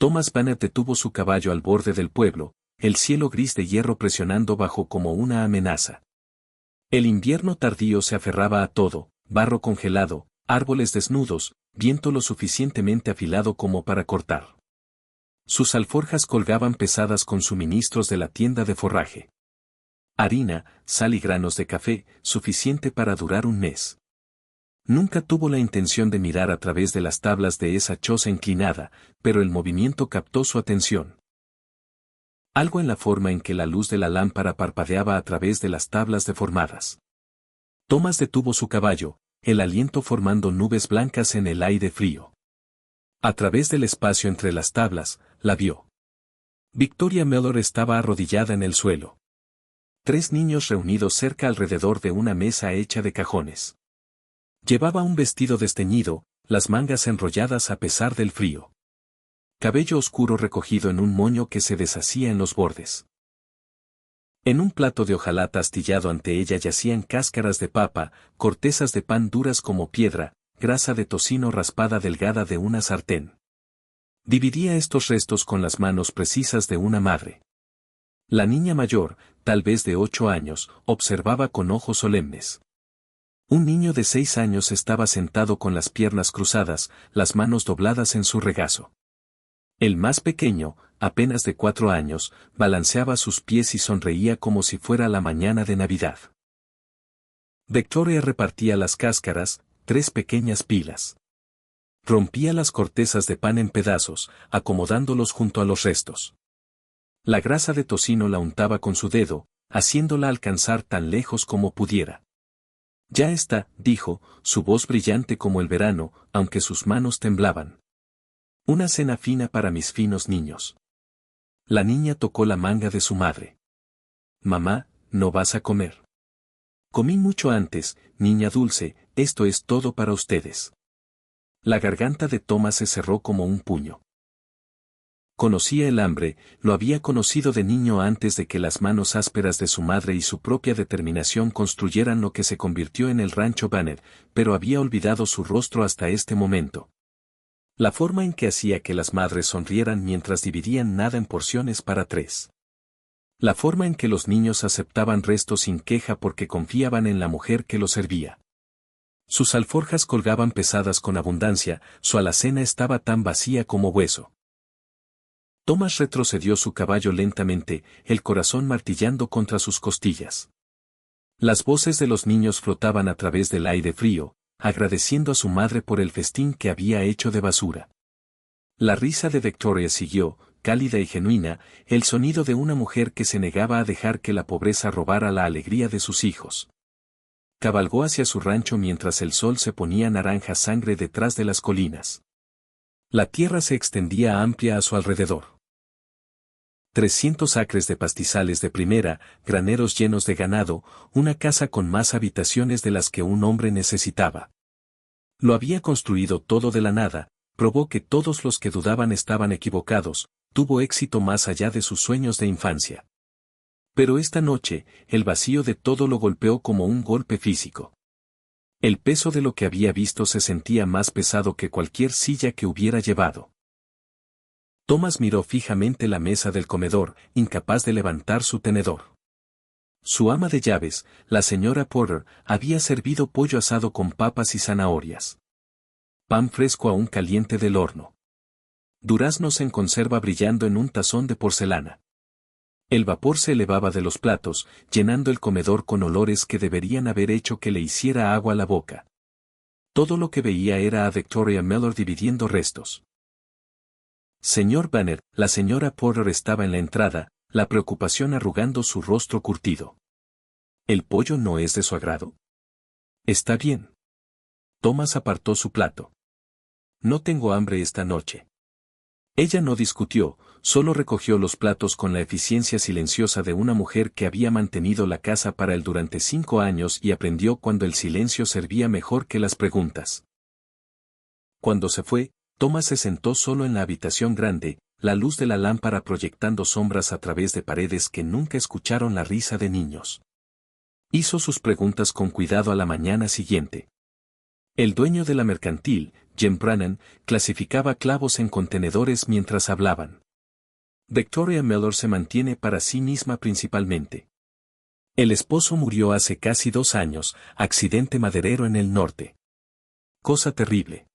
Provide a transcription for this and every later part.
Thomas Banner detuvo su caballo al borde del pueblo, el cielo gris de hierro presionando bajo como una amenaza. El invierno tardío se aferraba a todo, barro congelado, árboles desnudos, viento lo suficientemente afilado como para cortar. Sus alforjas colgaban pesadas con suministros de la tienda de forraje. Harina, sal y granos de café, suficiente para durar un mes. Nunca tuvo la intención de mirar a través de las tablas de esa choza inclinada, pero el movimiento captó su atención. Algo en la forma en que la luz de la lámpara parpadeaba a través de las tablas deformadas. Thomas detuvo su caballo, el aliento formando nubes blancas en el aire frío. A través del espacio entre las tablas, la vio. Victoria Mellor estaba arrodillada en el suelo. 3 niños reunidos cerca alrededor de una mesa hecha de cajones. Llevaba un vestido desteñido, las mangas enrolladas a pesar del frío. Cabello oscuro recogido en un moño que se deshacía en los bordes. En un plato de hojalata astillado ante ella yacían cáscaras de papa, cortezas de pan duras como piedra, grasa de tocino raspada delgada de una sartén. Dividía estos restos con las manos precisas de una madre. La niña mayor, tal vez de 8 años, observaba con ojos solemnes. Un niño de 6 años estaba sentado con las piernas cruzadas, las manos dobladas en su regazo. El más pequeño, apenas de 4 años, balanceaba sus pies y sonreía como si fuera la mañana de Navidad. Victoria repartía las cáscaras, 3 pequeñas pilas. Rompía las cortezas de pan en pedazos, acomodándolos junto a los restos. La grasa de tocino la untaba con su dedo, haciéndola alcanzar tan lejos como pudiera. Ya está, dijo, su voz brillante como el verano, aunque sus manos temblaban. Una cena fina para mis finos niños. La niña tocó la manga de su madre. Mamá, ¿no vas a comer? Comí mucho antes, niña dulce, esto es todo para ustedes. La garganta de Thomas se cerró como un puño. Conocía el hambre, lo había conocido de niño antes de que las manos ásperas de su madre y su propia determinación construyeran lo que se convirtió en el rancho Banner, pero había olvidado su rostro hasta este momento. La forma en que hacía que las madres sonrieran mientras dividían nada en porciones para 3. La forma en que los niños aceptaban restos sin queja porque confiaban en la mujer que los servía. Sus alforjas colgaban pesadas con abundancia, su alacena estaba tan vacía como hueso. Thomas retrocedió su caballo lentamente, el corazón martillando contra sus costillas. Las voces de los niños flotaban a través del aire frío, agradeciendo a su madre por el festín que había hecho de basura. La risa de Victoria siguió, cálida y genuina, el sonido de una mujer que se negaba a dejar que la pobreza robara la alegría de sus hijos. Cabalgó hacia su rancho mientras el sol se ponía naranja sangre detrás de las colinas. La tierra se extendía amplia a su alrededor. 300 acres de pastizales de primera, graneros llenos de ganado, una casa con más habitaciones de las que un hombre necesitaba. Lo había construido todo de la nada, probó que todos los que dudaban estaban equivocados, tuvo éxito más allá de sus sueños de infancia. Pero esta noche, el vacío de todo lo golpeó como un golpe físico. El peso de lo que había visto se sentía más pesado que cualquier silla que hubiera llevado. Thomas miró fijamente la mesa del comedor, incapaz de levantar su tenedor. Su ama de llaves, la señora Porter, había servido pollo asado con papas y zanahorias. Pan fresco aún caliente del horno. Duraznos en conserva brillando en un tazón de porcelana. El vapor se elevaba de los platos, llenando el comedor con olores que deberían haber hecho que le hiciera agua la boca. Todo lo que veía era a Victoria Mellor dividiendo restos. Señor Banner, la señora Porter estaba en la entrada, la preocupación arrugando su rostro curtido. ¿El pollo no es de su agrado? Está bien. Thomas apartó su plato. No tengo hambre esta noche. Ella no discutió, solo recogió los platos con la eficiencia silenciosa de una mujer que había mantenido la casa para él durante 5 años y aprendió cuando el silencio servía mejor que las preguntas. Cuando se fue, Thomas se sentó solo en la habitación grande, la luz de la lámpara proyectando sombras a través de paredes que nunca escucharon la risa de niños. Hizo sus preguntas con cuidado a la mañana siguiente. El dueño de la mercantil, Jem Brannan, clasificaba clavos en contenedores mientras hablaban. Victoria Mellor se mantiene para sí misma principalmente. El esposo murió hace casi 2 años, accidente maderero en el norte. Cosa terrible.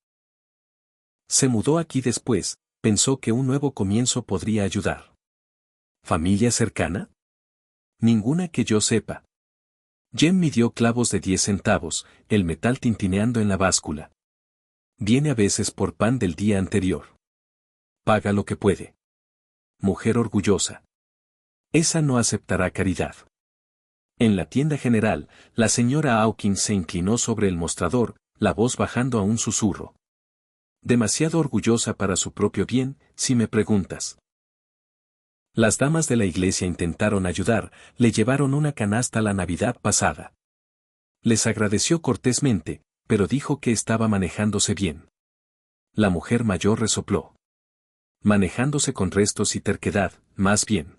Se mudó aquí después, pensó que un nuevo comienzo podría ayudar. ¿Familia cercana? Ninguna que yo sepa. Jem midió clavos de 10 centavos, el metal tintineando en la báscula. Viene a veces por pan del día anterior. Paga lo que puede. Mujer orgullosa. Esa no aceptará caridad. En la tienda general, la señora Hawkins se inclinó sobre el mostrador, la voz bajando a un susurro. Demasiado orgullosa para su propio bien, si me preguntas. Las damas de la iglesia intentaron ayudar, le llevaron una canasta la Navidad pasada. Les agradeció cortésmente, pero dijo que estaba manejándose bien. La mujer mayor resopló. Manejándose con restos y terquedad, más bien.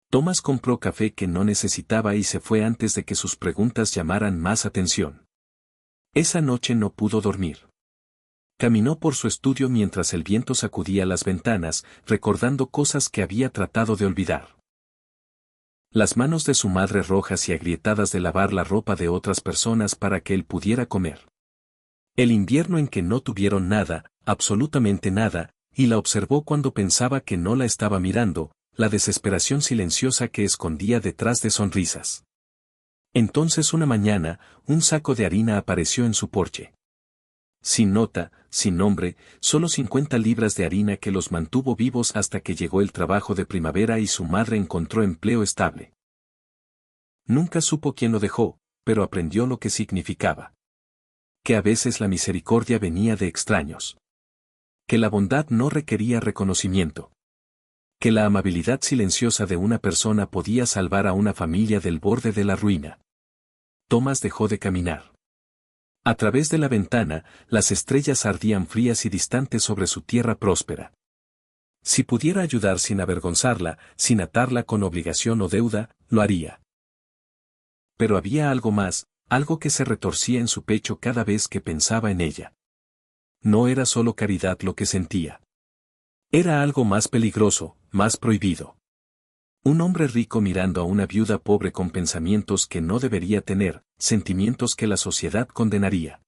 Thomas compró café que no necesitaba y se fue antes de que sus preguntas llamaran más atención. Esa noche no pudo dormir. Caminó por su estudio mientras el viento sacudía las ventanas, recordando cosas que había tratado de olvidar. Las manos de su madre rojas y agrietadas de lavar la ropa de otras personas para que él pudiera comer. El invierno en que no tuvieron nada, absolutamente nada, y la observó cuando pensaba que no la estaba mirando, la desesperación silenciosa que escondía detrás de sonrisas. Entonces una mañana, un saco de harina apareció en su porche. Sin nota, sin nombre, solo 50 libras de harina que los mantuvo vivos hasta que llegó el trabajo de primavera y su madre encontró empleo estable. Nunca supo quién lo dejó, pero aprendió lo que significaba. Que a veces la misericordia venía de extraños. Que la bondad no requería reconocimiento. Que la amabilidad silenciosa de una persona podía salvar a una familia del borde de la ruina. Thomas dejó de caminar. A través de la ventana, las estrellas ardían frías y distantes sobre su tierra próspera. Si pudiera ayudar sin avergonzarla, sin atarla con obligación o deuda, lo haría. Pero había algo más, algo que se retorcía en su pecho cada vez que pensaba en ella. No era solo caridad lo que sentía. Era algo más peligroso, más prohibido. Un hombre rico mirando a una viuda pobre con pensamientos que no debería tener, sentimientos que la sociedad condenaría.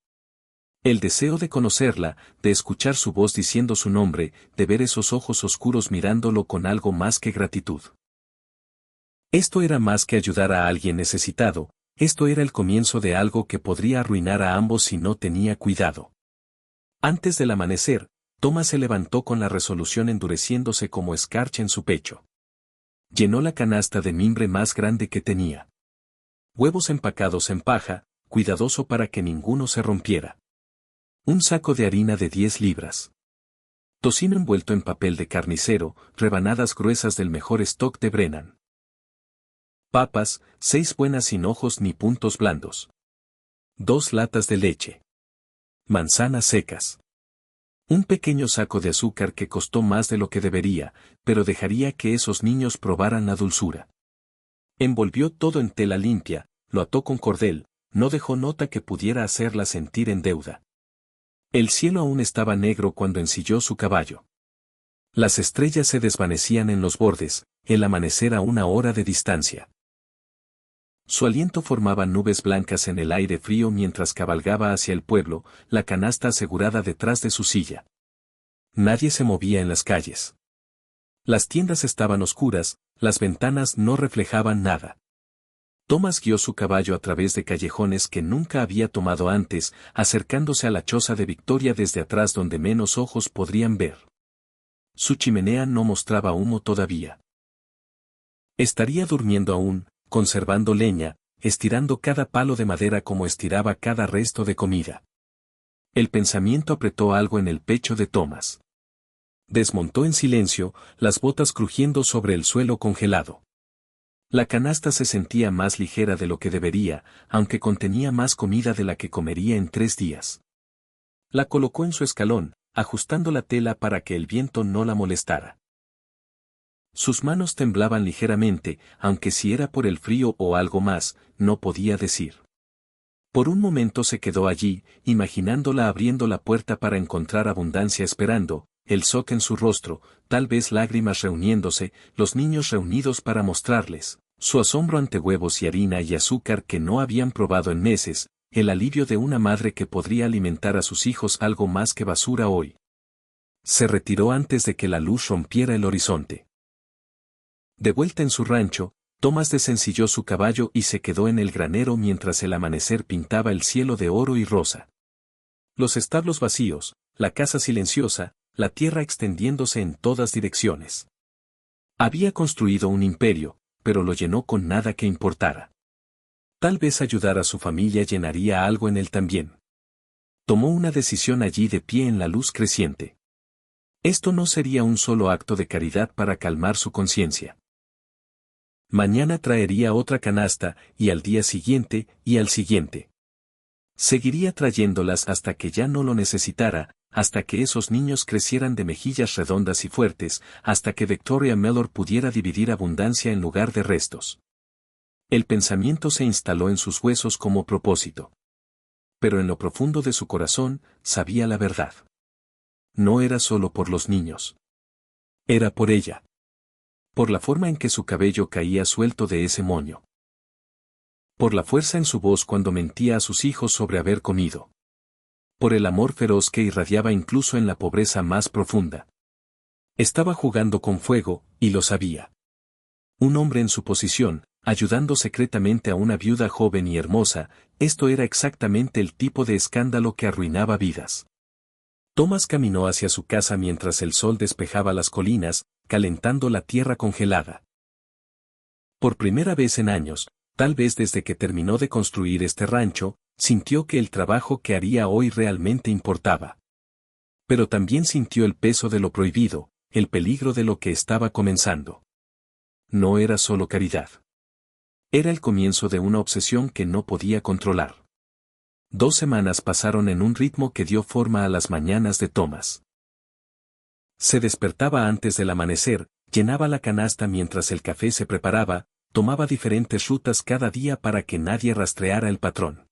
El deseo de conocerla, de escuchar su voz diciendo su nombre, de ver esos ojos oscuros mirándolo con algo más que gratitud. Esto era más que ayudar a alguien necesitado, esto era el comienzo de algo que podría arruinar a ambos si no tenía cuidado. Antes del amanecer, Thomas se levantó con la resolución endureciéndose como escarcha en su pecho. Llenó la canasta de mimbre más grande que tenía. Huevos empacados en paja, cuidadoso para que ninguno se rompiera. Un saco de harina de 10 libras. Tocino envuelto en papel de carnicero, rebanadas gruesas del mejor stock de Brennan. Papas, 6 buenas sin ojos ni puntos blandos. 2 latas de leche. Manzanas secas. Un pequeño saco de azúcar que costó más de lo que debería, pero dejaría que esos niños probaran la dulzura. Envolvió todo en tela limpia, lo ató con cordel, no dejó nota que pudiera hacerla sentir en deuda. El cielo aún estaba negro cuando ensilló su caballo. Las estrellas se desvanecían en los bordes, el amanecer a 1 hora de distancia. Su aliento formaba nubes blancas en el aire frío mientras cabalgaba hacia el pueblo, la canasta asegurada detrás de su silla. Nadie se movía en las calles. Las tiendas estaban oscuras, las ventanas no reflejaban nada. Thomas guió su caballo a través de callejones que nunca había tomado antes, acercándose a la choza de Victoria desde atrás donde menos ojos podrían ver. Su chimenea no mostraba humo todavía. Estaría durmiendo aún, conservando leña, estirando cada palo de madera como estiraba cada resto de comida. El pensamiento apretó algo en el pecho de Thomas. Desmontó en silencio, las botas crujiendo sobre el suelo congelado. La canasta se sentía más ligera de lo que debería, aunque contenía más comida de la que comería en 3 días. La colocó en su escalón, ajustando la tela para que el viento no la molestara. Sus manos temblaban ligeramente, aunque si era por el frío o algo más, no podía decir. Por un momento se quedó allí, imaginándola abriendo la puerta para encontrar abundancia esperando, el shock en su rostro, tal vez lágrimas reuniéndose, los niños reunidos para mostrarles, su asombro ante huevos y harina y azúcar que no habían probado en meses, el alivio de una madre que podría alimentar a sus hijos algo más que basura hoy. Se retiró antes de que la luz rompiera el horizonte. De vuelta en su rancho, Thomas desencilló su caballo y se quedó en el granero mientras el amanecer pintaba el cielo de oro y rosa. Los establos vacíos, la casa silenciosa, la tierra extendiéndose en todas direcciones. Había construido un imperio, pero lo llenó con nada que importara. Tal vez ayudar a su familia llenaría algo en él también. Tomó una decisión allí de pie en la luz creciente. Esto no sería un solo acto de caridad para calmar su conciencia. Mañana traería otra canasta, y al día siguiente, y al siguiente. Seguiría trayéndolas hasta que ya no lo necesitara, hasta que esos niños crecieran de mejillas redondas y fuertes, hasta que Victoria Mellor pudiera dividir abundancia en lugar de restos. El pensamiento se instaló en sus huesos como propósito. Pero en lo profundo de su corazón, sabía la verdad. No era solo por los niños. Era por ella. Por la forma en que su cabello caía suelto de ese moño. Por la fuerza en su voz cuando mentía a sus hijos sobre haber comido. Por el amor feroz que irradiaba incluso en la pobreza más profunda. Estaba jugando con fuego, y lo sabía. Un hombre en su posición, ayudando secretamente a una viuda joven y hermosa, esto era exactamente el tipo de escándalo que arruinaba vidas. Thomas caminó hacia su casa mientras el sol despejaba las colinas, calentando la tierra congelada. Por primera vez en años, tal vez desde que terminó de construir este rancho, sintió que el trabajo que haría hoy realmente importaba. Pero también sintió el peso de lo prohibido, el peligro de lo que estaba comenzando. No era solo caridad. Era el comienzo de una obsesión que no podía controlar. 2 semanas pasaron en un ritmo que dio forma a las mañanas de Thomas. Se despertaba antes del amanecer, llenaba la canasta mientras el café se preparaba, tomaba diferentes rutas cada día para que nadie rastreara el patrón.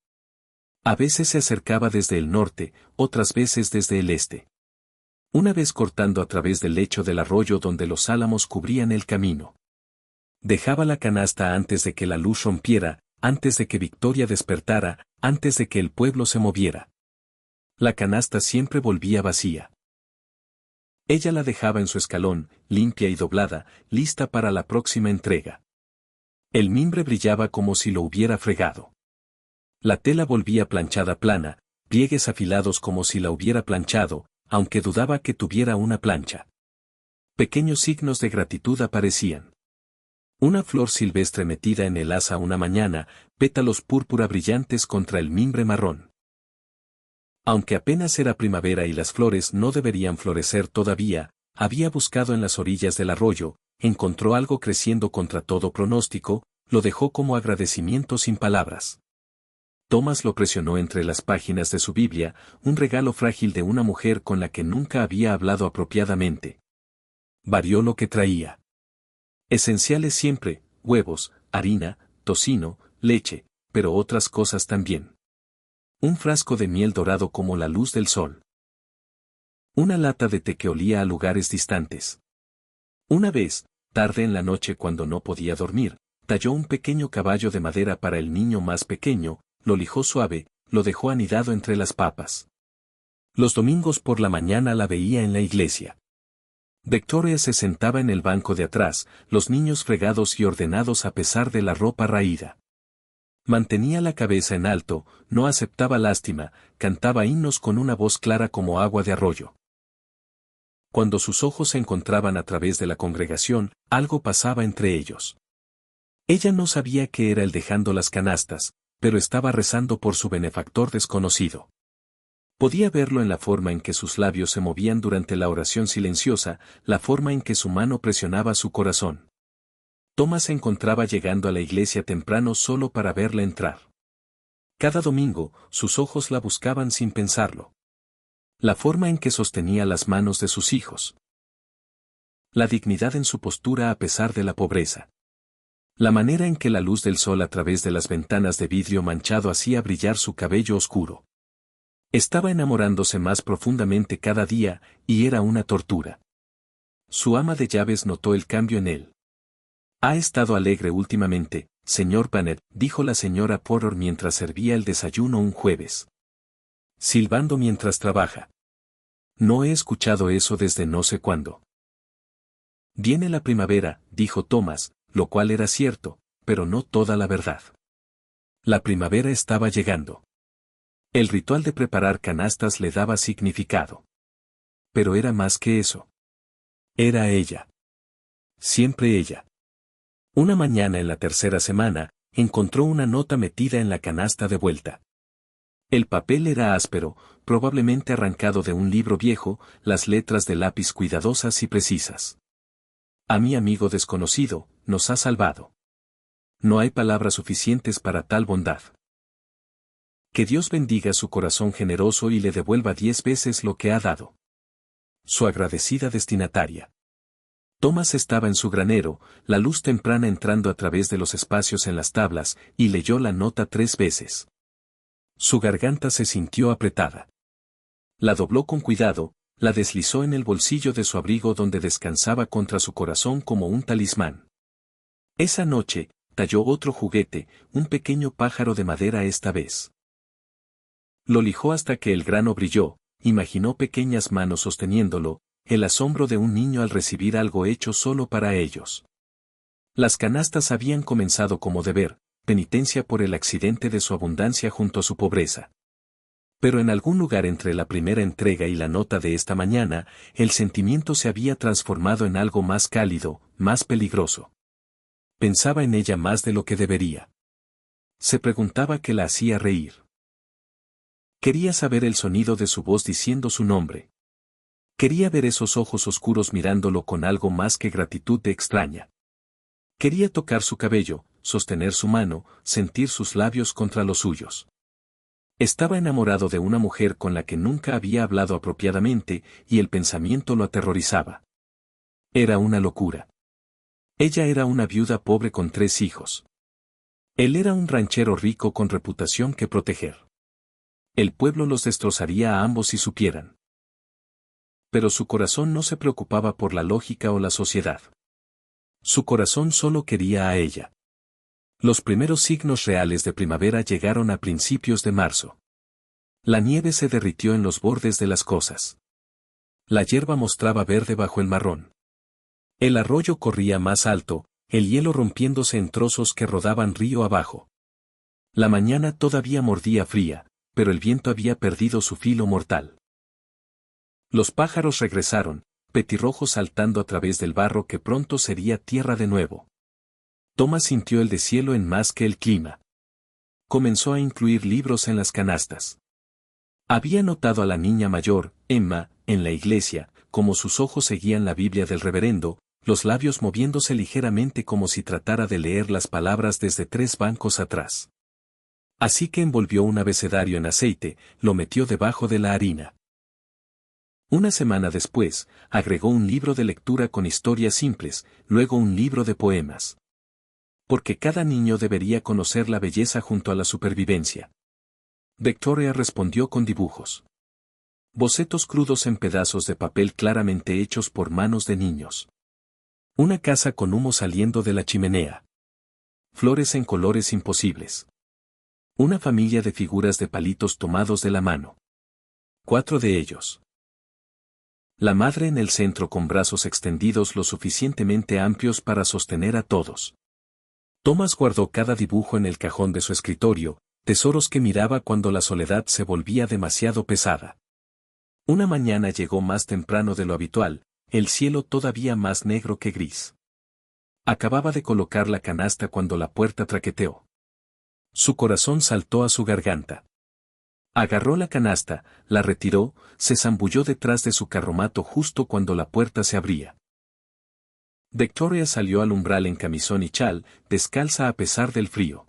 A veces se acercaba desde el norte, otras veces desde el este. Una vez cortando a través del lecho del arroyo donde los álamos cubrían el camino. Dejaba la canasta antes de que la luz rompiera, antes de que Victoria despertara, antes de que el pueblo se moviera. La canasta siempre volvía vacía. Ella la dejaba en su escalón, limpia y doblada, lista para la próxima entrega. El mimbre brillaba como si lo hubiera fregado. La tela volvía planchada plana, pliegues afilados como si la hubiera planchado, aunque dudaba que tuviera una plancha. Pequeños signos de gratitud aparecían. Una flor silvestre metida en el asa una mañana, pétalos púrpura brillantes contra el mimbre marrón. Aunque apenas era primavera y las flores no deberían florecer todavía, había buscado en las orillas del arroyo, encontró algo creciendo contra todo pronóstico, lo dejó como agradecimiento sin palabras. Thomas lo presionó entre las páginas de su Biblia, un regalo frágil de una mujer con la que nunca había hablado apropiadamente. Varió lo que traía. Esenciales siempre, huevos, harina, tocino, leche, pero otras cosas también. Un frasco de miel dorado como la luz del sol. Una lata de té que olía a lugares distantes. Una vez, tarde en la noche cuando no podía dormir, talló un pequeño caballo de madera para el niño más pequeño, lo lijó suave, lo dejó anidado entre las papas. Los domingos por la mañana la veía en la iglesia. Victoria se sentaba en el banco de atrás, los niños fregados y ordenados a pesar de la ropa raída. Mantenía la cabeza en alto, no aceptaba lástima, cantaba himnos con una voz clara como agua de arroyo. Cuando sus ojos se encontraban a través de la congregación, algo pasaba entre ellos. Ella no sabía qué era el dejando las canastas, pero estaba rezando por su benefactor desconocido. Podía verlo en la forma en que sus labios se movían durante la oración silenciosa, la forma en que su mano presionaba su corazón. Thomas se encontraba llegando a la iglesia temprano solo para verla entrar. Cada domingo, sus ojos la buscaban sin pensarlo. La forma en que sostenía las manos de sus hijos. La dignidad en su postura a pesar de la pobreza. La manera en que la luz del sol a través de las ventanas de vidrio manchado hacía brillar su cabello oscuro. Estaba enamorándose más profundamente cada día, y era una tortura. Su ama de llaves notó el cambio en él. «Ha estado alegre últimamente, señor Bennet», dijo la señora Porter mientras servía el desayuno un jueves. «Silbando mientras trabaja. No he escuchado eso desde no sé cuándo». «Viene la primavera», dijo Thomas, lo cual era cierto, pero no toda la verdad. La primavera estaba llegando. El ritual de preparar canastas le daba significado. Pero era más que eso. Era ella. Siempre ella. Una mañana en la tercera semana, encontró una nota metida en la canasta de vuelta. El papel era áspero, probablemente arrancado de un libro viejo, las letras de lápiz cuidadosas y precisas. «A mi amigo desconocido, nos ha salvado. No hay palabras suficientes para tal bondad. Que Dios bendiga su corazón generoso y le devuelva 10 veces lo que ha dado». Su agradecida destinataria. Thomas estaba en su granero, la luz temprana entrando a través de los espacios en las tablas, y leyó la nota 3 veces. Su garganta se sintió apretada. La dobló con cuidado, la deslizó en el bolsillo de su abrigo donde descansaba contra su corazón como un talismán. Esa noche, talló otro juguete, un pequeño pájaro de madera esta vez. Lo lijó hasta que el grano brilló, imaginó pequeñas manos sosteniéndolo, el asombro de un niño al recibir algo hecho solo para ellos. Las canastas habían comenzado como deber, penitencia por el accidente de su abundancia junto a su pobreza. Pero en algún lugar entre la primera entrega y la nota de esta mañana, el sentimiento se había transformado en algo más cálido, más peligroso. Pensaba en ella más de lo que debería. Se preguntaba qué la hacía reír. Quería saber el sonido de su voz diciendo su nombre. Quería ver esos ojos oscuros mirándolo con algo más que gratitud de extraña. Quería tocar su cabello, sostener su mano, sentir sus labios contra los suyos. Estaba enamorado de una mujer con la que nunca había hablado apropiadamente, y el pensamiento lo aterrorizaba. Era una locura. Ella era una viuda pobre con 3 hijos. Él era un ranchero rico con reputación que proteger. El pueblo los destrozaría a ambos si supieran. Pero su corazón no se preocupaba por la lógica o la sociedad. Su corazón solo quería a ella. Los primeros signos reales de primavera llegaron a principios de marzo. La nieve se derritió en los bordes de las cosas. La hierba mostraba verde bajo el marrón. El arroyo corría más alto, el hielo rompiéndose en trozos que rodaban río abajo. La mañana todavía mordía fría, pero el viento había perdido su filo mortal. Los pájaros regresaron, petirrojos saltando a través del barro que pronto sería tierra de nuevo. Thomas sintió el deshielo en más que el clima. Comenzó a incluir libros en las canastas. Había notado a la niña mayor, Emma, en la iglesia, como sus ojos seguían la Biblia del reverendo, los labios moviéndose ligeramente como si tratara de leer las palabras desde 3 bancos atrás. Así que envolvió un abecedario en aceite, lo metió debajo de la harina. Una semana después, agregó un libro de lectura con historias simples, luego un libro de poemas. Porque cada niño debería conocer la belleza junto a la supervivencia. Victoria respondió con dibujos. Bocetos crudos en pedazos de papel claramente hechos por manos de niños. Una casa con humo saliendo de la chimenea. Flores en colores imposibles. Una familia de figuras de palitos tomados de la mano. 4 de ellos. La madre en el centro con brazos extendidos lo suficientemente amplios para sostener a todos. Thomas guardó cada dibujo en el cajón de su escritorio, tesoros que miraba cuando la soledad se volvía demasiado pesada. Una mañana llegó más temprano de lo habitual, el cielo todavía más negro que gris. Acababa de colocar la canasta cuando la puerta traqueteó. Su corazón saltó a su garganta. Agarró la canasta, la retiró, se zambulló detrás de su carromato justo cuando la puerta se abría. Victoria salió al umbral en camisón y chal, descalza a pesar del frío.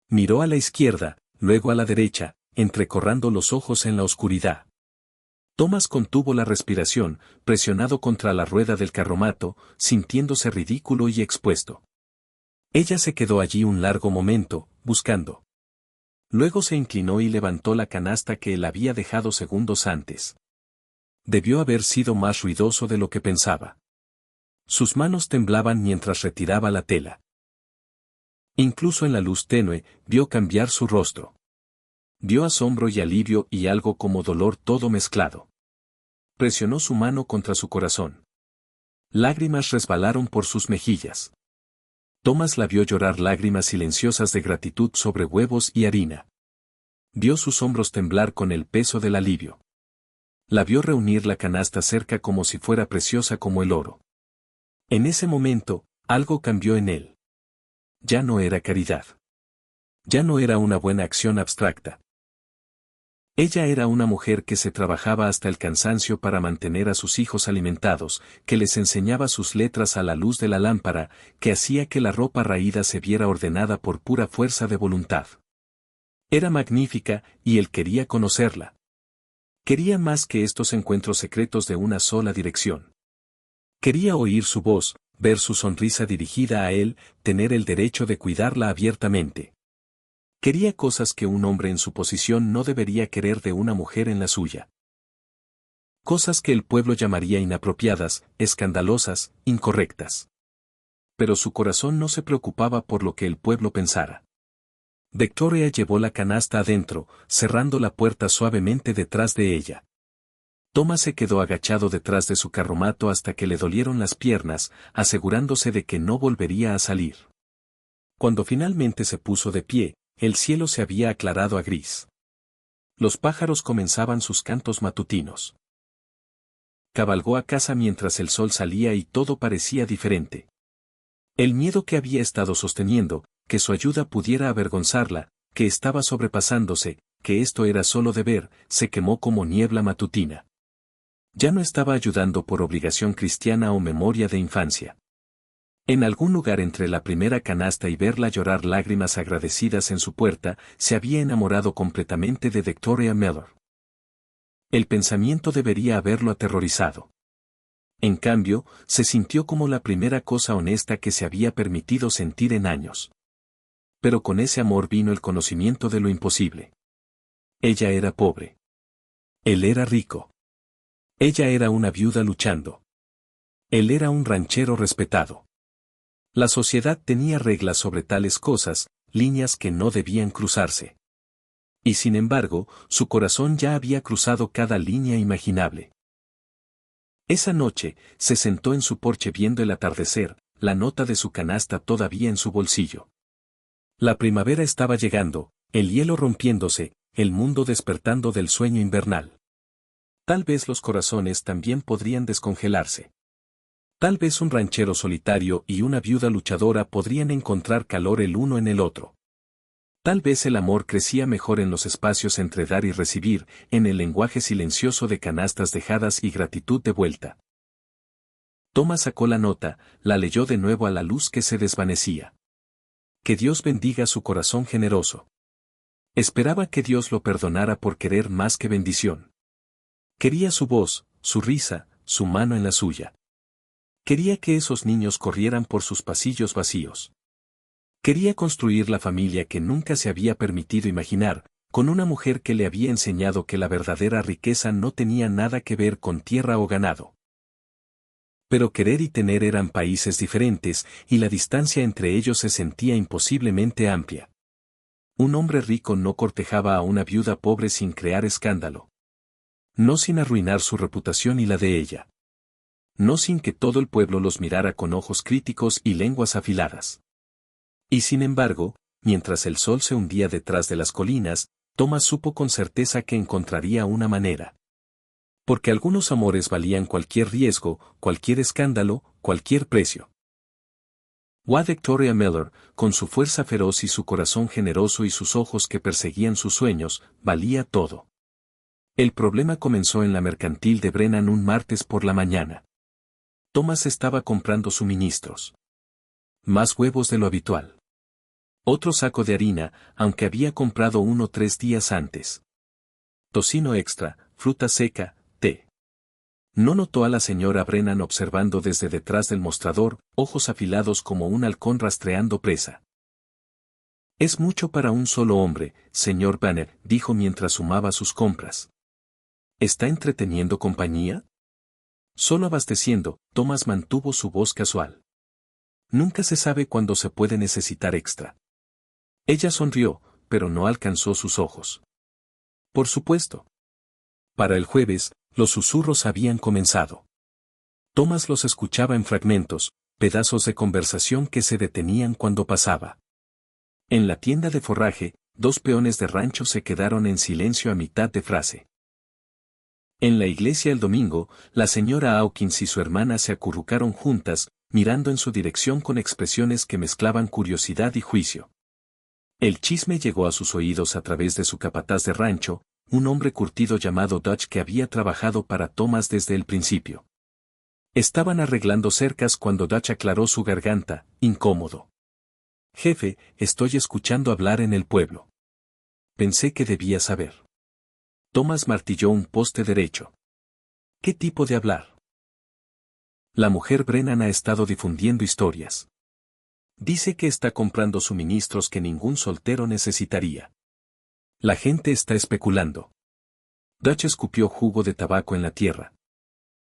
Miró a la izquierda, luego a la derecha, entrecorrando los ojos en la oscuridad. Thomas contuvo la respiración, presionado contra la rueda del carromato, sintiéndose ridículo y expuesto. Ella se quedó allí un largo momento, buscando. Luego se inclinó y levantó la canasta que él había dejado segundos antes. Debió haber sido más ruidoso de lo que pensaba. Sus manos temblaban mientras retiraba la tela. Incluso en la luz tenue, vio cambiar su rostro. Vio asombro y alivio y algo como dolor todo mezclado. Presionó su mano contra su corazón. Lágrimas resbalaron por sus mejillas. Thomas la vio llorar lágrimas silenciosas de gratitud sobre huevos y harina. Vio sus hombros temblar con el peso del alivio. La vio reunir la canasta cerca como si fuera preciosa como el oro. En ese momento, algo cambió en él. Ya no era caridad. Ya no era una buena acción abstracta. Ella era una mujer que se trabajaba hasta el cansancio para mantener a sus hijos alimentados, que les enseñaba sus letras a la luz de la lámpara, que hacía que la ropa raída se viera ordenada por pura fuerza de voluntad. Era magnífica, y él quería conocerla. Quería más que estos encuentros secretos de una sola dirección. Quería oír su voz, ver su sonrisa dirigida a él, tener el derecho de cuidarla abiertamente. Quería cosas que un hombre en su posición no debería querer de una mujer en la suya. Cosas que el pueblo llamaría inapropiadas, escandalosas, incorrectas. Pero su corazón no se preocupaba por lo que el pueblo pensara. Victoria llevó la canasta adentro, cerrando la puerta suavemente detrás de ella. Thomas se quedó agachado detrás de su carromato hasta que le dolieron las piernas, asegurándose de que no volvería a salir. Cuando finalmente se puso de pie, el cielo se había aclarado a gris. Los pájaros comenzaban sus cantos matutinos. Cabalgó a casa mientras el sol salía y todo parecía diferente. El miedo que había estado sosteniendo, que su ayuda pudiera avergonzarla, que estaba sobrepasándose, que esto era solo deber, se quemó como niebla matutina. Ya no estaba ayudando por obligación cristiana o memoria de infancia. En algún lugar entre la primera canasta y verla llorar lágrimas agradecidas en su puerta, se había enamorado completamente de Victoria Miller. El pensamiento debería haberlo aterrorizado. En cambio, se sintió como la primera cosa honesta que se había permitido sentir en años. Pero con ese amor vino el conocimiento de lo imposible. Ella era pobre. Él era rico. Ella era una viuda luchando. Él era un ranchero respetado. La sociedad tenía reglas sobre tales cosas, líneas que no debían cruzarse. Y sin embargo, su corazón ya había cruzado cada línea imaginable. Esa noche, se sentó en su porche viendo el atardecer, la nota de su canasta todavía en su bolsillo. La primavera estaba llegando, el hielo rompiéndose, el mundo despertando del sueño invernal. Tal vez los corazones también podrían descongelarse. Tal vez un ranchero solitario y una viuda luchadora podrían encontrar calor el uno en el otro. Tal vez el amor crecía mejor en los espacios entre dar y recibir, en el lenguaje silencioso de canastas dejadas y gratitud de vuelta. Thomas sacó la nota, la leyó de nuevo a la luz que se desvanecía. Que Dios bendiga su corazón generoso. Esperaba que Dios lo perdonara por querer más que bendición. Quería su voz, su risa, su mano en la suya. Quería que esos niños corrieran por sus pasillos vacíos. Quería construir la familia que nunca se había permitido imaginar, con una mujer que le había enseñado que la verdadera riqueza no tenía nada que ver con tierra o ganado. Pero querer y tener eran países diferentes, y la distancia entre ellos se sentía imposiblemente amplia. Un hombre rico no cortejaba a una viuda pobre sin crear escándalo. No sin arruinar su reputación y la de ella. No sin que todo el pueblo los mirara con ojos críticos y lenguas afiladas. Y sin embargo, mientras el sol se hundía detrás de las colinas, Thomas supo con certeza que encontraría una manera. Porque algunos amores valían cualquier riesgo, cualquier escándalo, cualquier precio. Victoria Miller, con su fuerza feroz y su corazón generoso y sus ojos que perseguían sus sueños, valía todo. El problema comenzó en la mercantil de Brennan un martes por la mañana. Thomas estaba comprando suministros. Más huevos de lo habitual. Otro saco de harina, aunque había comprado uno 3 días antes. Tocino extra, fruta seca, té. No notó a la señora Brennan observando desde detrás del mostrador, ojos afilados como un halcón rastreando presa. Es mucho para un solo hombre, señor Banner, dijo mientras sumaba sus compras. ¿Está entreteniendo compañía? Solo abasteciendo, Thomas mantuvo su voz casual. Nunca se sabe cuándo se puede necesitar extra. Ella sonrió, pero no alcanzó sus ojos. Por supuesto. Para el jueves, los susurros habían comenzado. Thomas los escuchaba en fragmentos, pedazos de conversación que se detenían cuando pasaba. En la tienda de forraje, 2 peones de rancho se quedaron en silencio a mitad de frase. En la iglesia el domingo, la señora Hawkins y su hermana se acurrucaron juntas, mirando en su dirección con expresiones que mezclaban curiosidad y juicio. El chisme llegó a sus oídos a través de su capataz de rancho, un hombre curtido llamado Dutch que había trabajado para Thomas desde el principio. Estaban arreglando cercas cuando Dutch aclaró su garganta, incómodo. Jefe, estoy escuchando hablar en el pueblo. Pensé que debía saber. Thomas martilló un poste derecho. ¿Qué tipo de hablar? La mujer Brennan ha estado difundiendo historias. Dice que está comprando suministros que ningún soltero necesitaría. La gente está especulando. Dutch escupió jugo de tabaco en la tierra.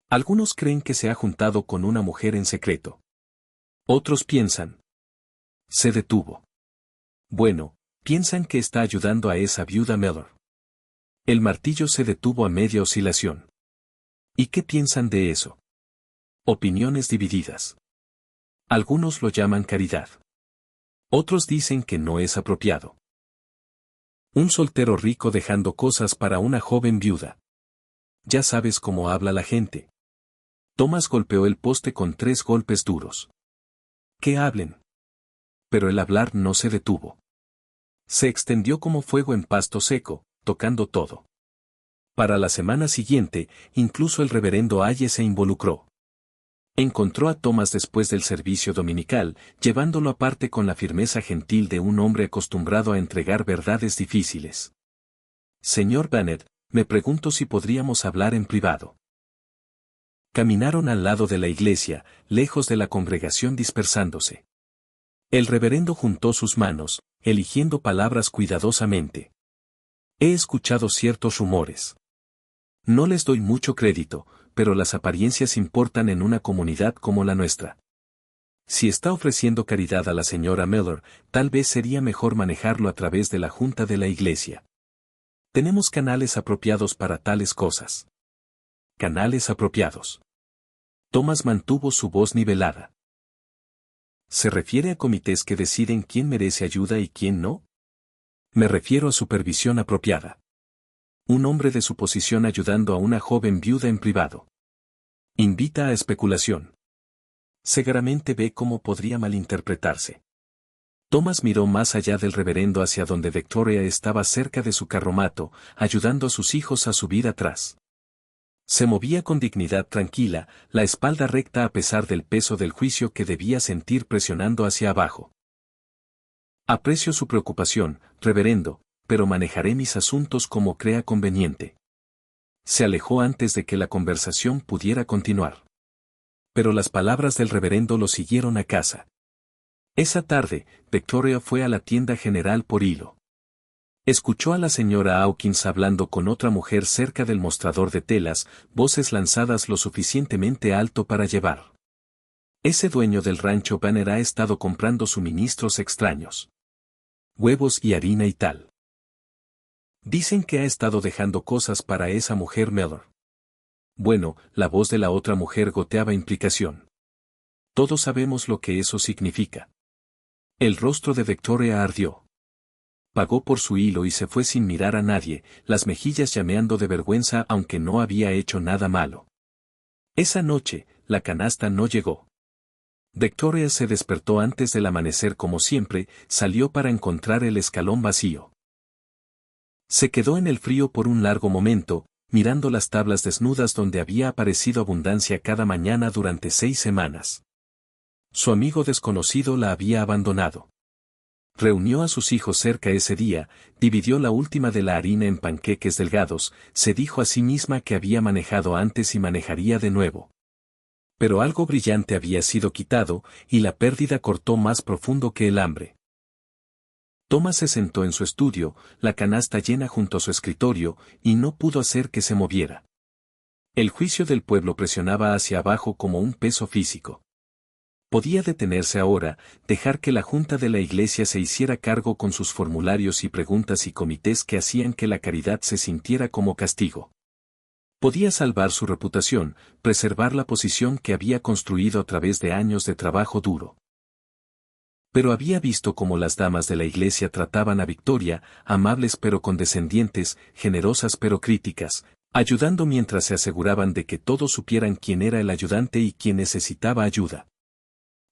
Algunos creen que se ha juntado con una mujer en secreto. Otros piensan. Se detuvo. Bueno, piensan que está ayudando a esa viuda Miller. El martillo se detuvo a media oscilación. ¿Y qué piensan de eso? Opiniones divididas. Algunos lo llaman caridad. Otros dicen que no es apropiado. Un soltero rico dejando cosas para una joven viuda. Ya sabes cómo habla la gente. Thomas golpeó el poste con 3 golpes duros. Que hablen. Pero el hablar no se detuvo. Se extendió como fuego en pasto seco, tocando todo. Para la semana siguiente, incluso el reverendo Aye se involucró. Encontró a Thomas después del servicio dominical, llevándolo aparte con la firmeza gentil de un hombre acostumbrado a entregar verdades difíciles. Señor Bennett, me pregunto si podríamos hablar en privado. Caminaron al lado de la iglesia, lejos de la congregación dispersándose. El reverendo juntó sus manos, eligiendo palabras cuidadosamente. He escuchado ciertos rumores. No les doy mucho crédito, pero las apariencias importan en una comunidad como la nuestra. Si está ofreciendo caridad a la señora Miller, tal vez sería mejor manejarlo a través de la junta de la iglesia. Tenemos canales apropiados para tales cosas. Canales apropiados. Thomas mantuvo su voz nivelada. ¿Se refiere a comités que deciden quién merece ayuda y quién no? Me refiero a supervisión apropiada. Un hombre de su posición ayudando a una joven viuda en privado. Invita a especulación. Seguramente ve cómo podría malinterpretarse. Thomas miró más allá del reverendo hacia donde Victoria estaba cerca de su carromato, ayudando a sus hijos a subir atrás. Se movía con dignidad tranquila, la espalda recta a pesar del peso del juicio que debía sentir presionando hacia abajo. Aprecio su preocupación, reverendo, pero manejaré mis asuntos como crea conveniente. Se alejó antes de que la conversación pudiera continuar. Pero las palabras del reverendo lo siguieron a casa. Esa tarde, Victoria fue a la tienda general por hilo. Escuchó a la señora Hawkins hablando con otra mujer cerca del mostrador de telas, voces lanzadas lo suficientemente alto para llevar. Ese dueño del rancho Banner ha estado comprando suministros extraños. Huevos y harina y tal. Dicen que ha estado dejando cosas para esa mujer Miller. Bueno, la voz de la otra mujer goteaba implicación. Todos sabemos lo que eso significa. El rostro de Victoria ardió. Pagó por su hilo y se fue sin mirar a nadie, las mejillas llameando de vergüenza aunque no había hecho nada malo. Esa noche, la canasta no llegó. Victoria se despertó antes del amanecer como siempre, salió para encontrar el escalón vacío. Se quedó en el frío por un largo momento, mirando las tablas desnudas donde había aparecido abundancia cada mañana durante 6 semanas. Su amigo desconocido la había abandonado. Reunió a sus hijos cerca ese día, dividió la última de la harina en panqueques delgados, se dijo a sí misma que había manejado antes y manejaría de nuevo. Pero algo brillante había sido quitado, y la pérdida cortó más profundo que el hambre. Thomas se sentó en su estudio, la canasta llena junto a su escritorio, y no pudo hacer que se moviera. El juicio del pueblo presionaba hacia abajo como un peso físico. Podía detenerse ahora, dejar que la junta de la iglesia se hiciera cargo con sus formularios y preguntas y comités que hacían que la caridad se sintiera como castigo. Podía salvar su reputación, preservar la posición que había construido a través de años de trabajo duro. Pero había visto cómo las damas de la iglesia trataban a Victoria, amables pero condescendientes, generosas pero críticas, ayudando mientras se aseguraban de que todos supieran quién era el ayudante y quién necesitaba ayuda.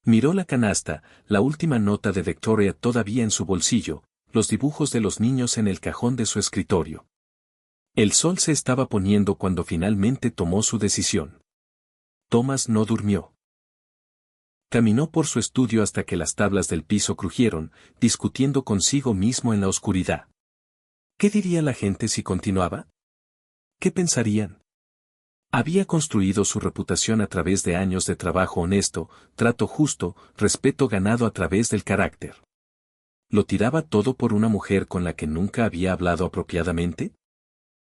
Miró la canasta, la última nota de Victoria todavía en su bolsillo, los dibujos de los niños en el cajón de su escritorio. El sol se estaba poniendo cuando finalmente tomó su decisión. Thomas no durmió. Caminó por su estudio hasta que las tablas del piso crujieron, discutiendo consigo mismo en la oscuridad. ¿Qué diría la gente si continuaba? ¿Qué pensarían? Había construido su reputación a través de años de trabajo honesto, trato justo, respeto ganado a través del carácter. ¿Lo tiraba todo por una mujer con la que nunca había hablado apropiadamente?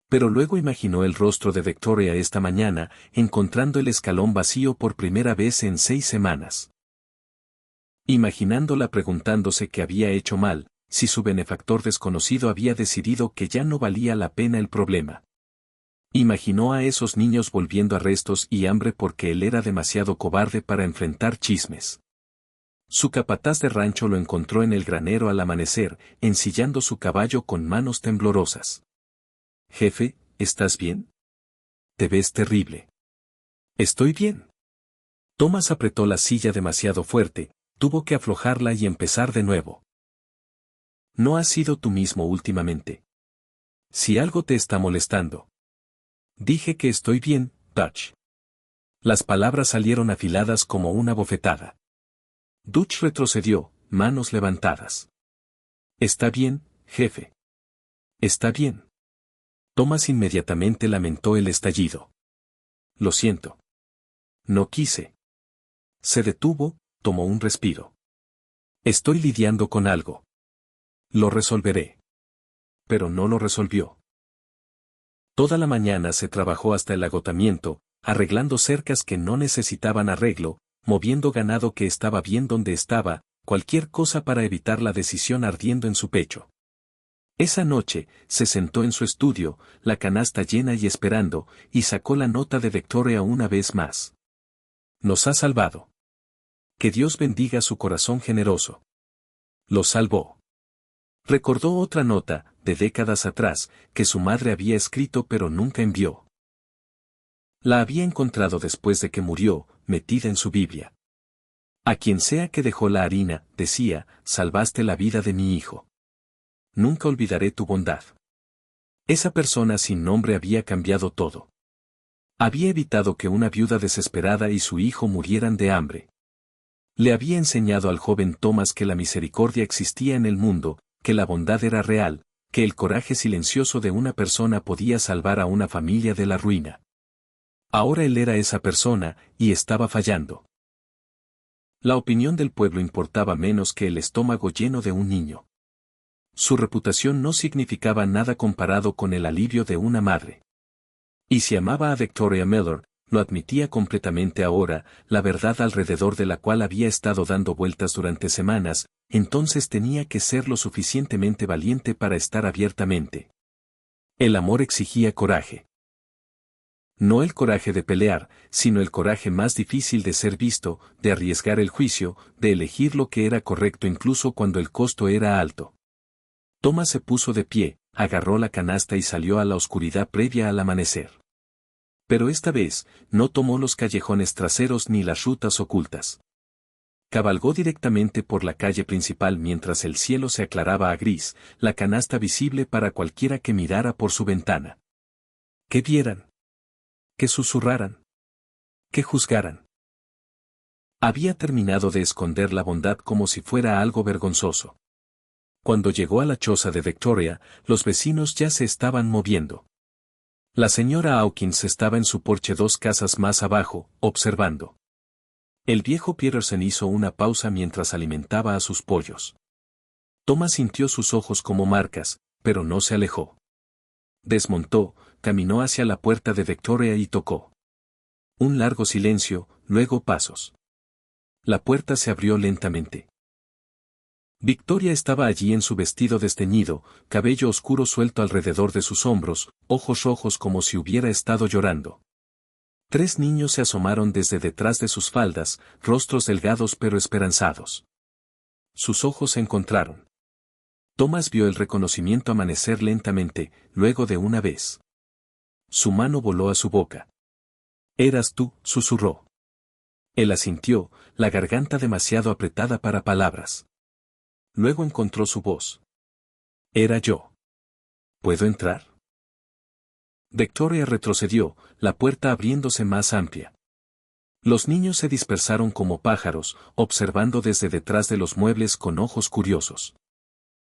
Pero luego imaginó el rostro de Victoria esta mañana, encontrando el escalón vacío por primera vez en 6 semanas. Imaginándola preguntándose qué había hecho mal, si su benefactor desconocido había decidido que ya no valía la pena el problema. Imaginó a esos niños volviendo a restos y hambre porque él era demasiado cobarde para enfrentar chismes. Su capataz de rancho lo encontró en el granero al amanecer, ensillando su caballo con manos temblorosas. «Jefe, ¿estás bien? Te ves terrible». «Estoy bien». Thomas apretó la silla demasiado fuerte, tuvo que aflojarla y empezar de nuevo. «No has sido tú mismo últimamente. Si algo te está molestando». «Dije que estoy bien, Dutch». Las palabras salieron afiladas como una bofetada. Dutch retrocedió, manos levantadas. «Está bien, jefe. Está bien». Thomas inmediatamente lamentó el estallido. «Lo siento. No quise». Se detuvo, tomó un respiro. «Estoy lidiando con algo. Lo resolveré». Pero no lo resolvió. Toda la mañana se trabajó hasta el agotamiento, arreglando cercas que no necesitaban arreglo, moviendo ganado que estaba bien donde estaba, cualquier cosa para evitar la decisión ardiendo en su pecho. Esa noche, se sentó en su estudio, la canasta llena y esperando, y sacó la nota de Victoria una vez más. «Nos ha salvado. Que Dios bendiga su corazón generoso». Lo salvó. Recordó otra nota, de décadas atrás, que su madre había escrito pero nunca envió. La había encontrado después de que murió, metida en su Biblia. «A quien sea que dejó la harina», decía, «salvaste la vida de mi hijo. Nunca olvidaré tu bondad». Esa persona sin nombre había cambiado todo. Había evitado que una viuda desesperada y su hijo murieran de hambre. Le había enseñado al joven Thomas que la misericordia existía en el mundo, que la bondad era real, que el coraje silencioso de una persona podía salvar a una familia de la ruina. Ahora él era esa persona, y estaba fallando. La opinión del pueblo importaba menos que el estómago lleno de un niño. Su reputación no significaba nada comparado con el alivio de una madre. Y si amaba a Victoria Miller, lo admitía completamente ahora, la verdad alrededor de la cual había estado dando vueltas durante semanas, entonces tenía que ser lo suficientemente valiente para estar abiertamente. El amor exigía coraje. No el coraje de pelear, sino el coraje más difícil de ser visto, de arriesgar el juicio, de elegir lo que era correcto incluso cuando el costo era alto. Thomas se puso de pie, agarró la canasta y salió a la oscuridad previa al amanecer. Pero esta vez, no tomó los callejones traseros ni las rutas ocultas. Cabalgó directamente por la calle principal mientras el cielo se aclaraba a gris, la canasta visible para cualquiera que mirara por su ventana. Que vieran. Que susurraran. Que juzgaran. Había terminado de esconder la bondad como si fuera algo vergonzoso. Cuando llegó a la choza de Victoria, los vecinos ya se estaban moviendo. La señora Hawkins estaba en su porche 2 casas más abajo, observando. El viejo Peterson hizo una pausa mientras alimentaba a sus pollos. Thomas sintió sus ojos como marcas, pero no se alejó. Desmontó, caminó hacia la puerta de Victoria y tocó. Un largo silencio, luego pasos. La puerta se abrió lentamente. Victoria estaba allí en su vestido desteñido, cabello oscuro suelto alrededor de sus hombros, ojos rojos como si hubiera estado llorando. 3 niños se asomaron desde detrás de sus faldas, rostros delgados pero esperanzados. Sus ojos se encontraron. Thomas vio el reconocimiento amanecer lentamente, luego de una vez. Su mano voló a su boca. «Eras tú», susurró. Él asintió, la garganta demasiado apretada para palabras. Luego encontró su voz. «Era yo. ¿Puedo entrar?» Victoria retrocedió, la puerta abriéndose más amplia. Los niños se dispersaron como pájaros, observando desde detrás de los muebles con ojos curiosos.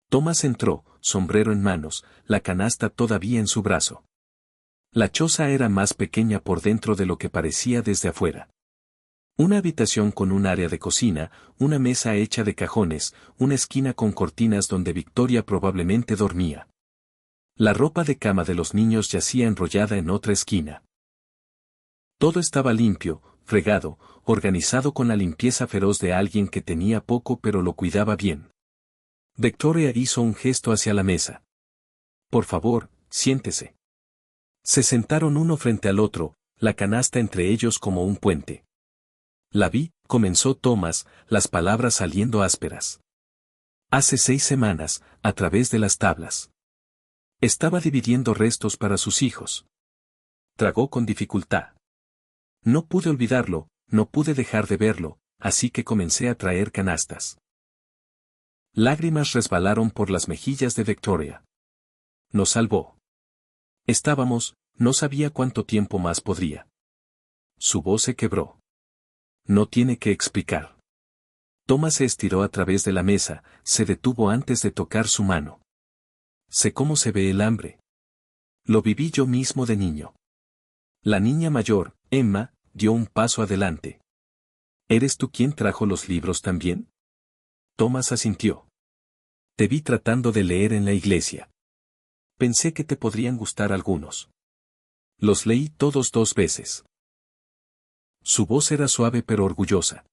Thomas entró, sombrero en manos, la canasta todavía en su brazo. La choza era más pequeña por dentro de lo que parecía desde afuera. Una habitación con un área de cocina, una mesa hecha de cajones, una esquina con cortinas donde Victoria probablemente dormía. La ropa de cama de los niños yacía enrollada en otra esquina. Todo estaba limpio, fregado, organizado con la limpieza feroz de alguien que tenía poco pero lo cuidaba bien. Victoria hizo un gesto hacia la mesa. «Por favor, siéntese». Se sentaron uno frente al otro, la canasta entre ellos como un puente. «La vi», comenzó Thomas, las palabras saliendo ásperas. «Hace 6 semanas, a través de las tablas. Estaba dividiendo restos para sus hijos». Tragó con dificultad. «No pude olvidarlo, no pude dejar de verlo, así que comencé a traer canastas». Lágrimas resbalaron por las mejillas de Victoria. «Nos salvó. Estábamos, no sabía cuánto tiempo más podría». Su voz se quebró. «No tiene que explicar». Thomas se estiró a través de la mesa, se detuvo antes de tocar su mano. «Sé cómo se ve el hambre. Lo viví yo mismo de niño». La niña mayor, Emma, dio un paso adelante. «¿Eres tú quien trajo los libros también?» Thomas asintió. «Te vi tratando de leer en la iglesia. Pensé que te podrían gustar algunos. Los leí todos 2 veces». Su voz era suave pero orgullosa.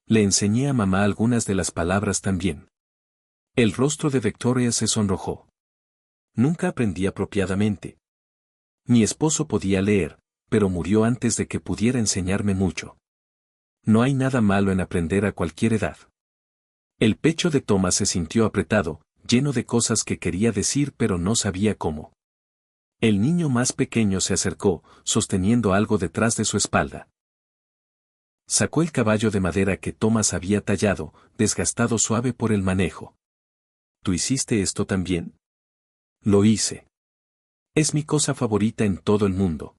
«Le enseñé a mamá algunas de las palabras también». El rostro de Victoria se sonrojó. «Nunca aprendí apropiadamente. Mi esposo podía leer, pero murió antes de que pudiera enseñarme mucho. No hay nada malo en aprender a cualquier edad». El pecho de Thomas se sintió apretado, lleno de cosas que quería decir pero no sabía cómo. El niño más pequeño se acercó, sosteniendo algo detrás de su espalda. Sacó el caballo de madera que Thomas había tallado, desgastado suave por el manejo. «¿Tú hiciste esto también?» «Lo hice. Es mi cosa favorita en todo el mundo».